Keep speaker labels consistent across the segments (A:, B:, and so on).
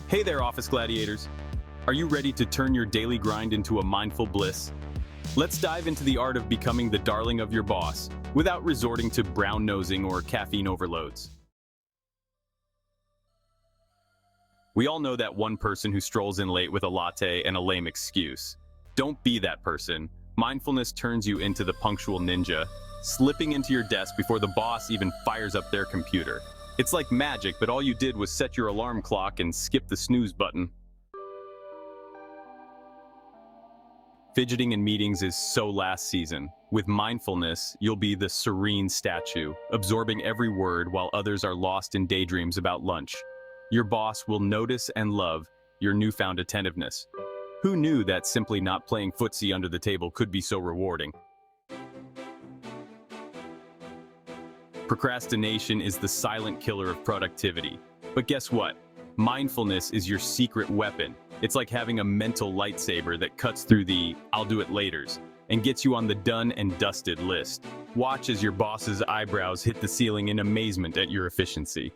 A: Hey there, office gladiators. Are you ready to turn your daily grind into a mindful bliss? Let's dive into the art of becoming the darling of your boss without resorting to brown-nosing or caffeine overloads. We all know that one person who strolls in late with a latte and a lame excuse. Don't be that person. Mindfulness turns you into the punctual ninja, slipping into your desk before the boss even fires up their computer. It's like magic, but all you did was set your alarm clock and skip the snooze button. Fidgeting in meetings is so last season. With mindfulness, you'll be the serene statue, absorbing every word while others are lost in daydreams about lunch. Your boss will notice and love your newfound attentiveness. Who knew that simply not playing footsie under the table could be so rewarding? Procrastination is the silent killer of productivity. But guess what? Mindfulness is your secret weapon. It's like having a mental lightsaber that cuts through the "I'll do it laters" and gets you on the done and dusted list. Watch as your boss's eyebrows hit the ceiling in amazement at your efficiency.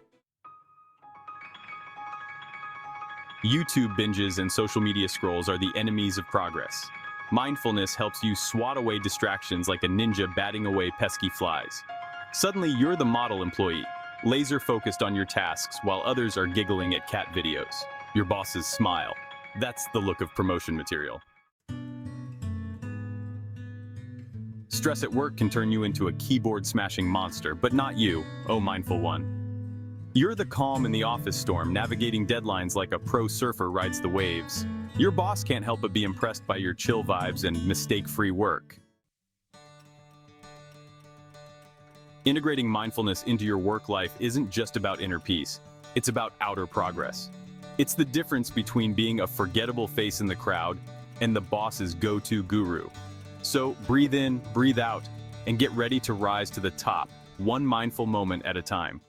A: YouTube binges and social media scrolls are the enemies of progress. Mindfulness helps you swat away distractions like a ninja batting away pesky flies. Suddenly, you're the model employee, laser-focused on your tasks while others are giggling at cat videos. Your bosses smile. That's the look of promotion material. Stress at work can turn you into a keyboard-smashing monster, but not you, oh mindful one. You're the calm in the office storm, navigating deadlines like a pro surfer rides the waves. Your boss can't help but be impressed by your chill vibes and mistake-free work. Integrating mindfulness into your work life isn't just about inner peace, it's about outer progress. It's the difference between being a forgettable face in the crowd and the boss's go-to guru. So breathe in, breathe out, and get ready to rise to the top, one mindful moment at a time.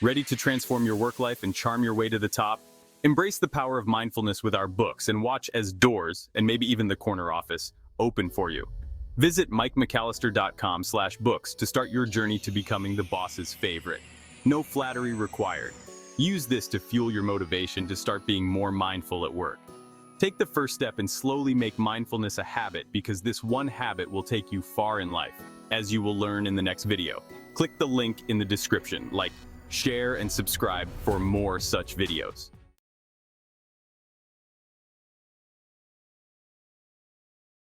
A: Ready to transform your work life and charm your way to the top? Embrace the power of mindfulness with our books and watch as doors, and maybe even the corner office, open for you. Visit mikemcallister.com/books to start your journey to becoming the boss's favorite. No flattery required. Use this to fuel your motivation to start being more mindful at work. Take the first step and slowly make mindfulness a habit, because this one habit will take you far in life, as you will learn in the next video. Click the link in the description, share and subscribe for more such videos.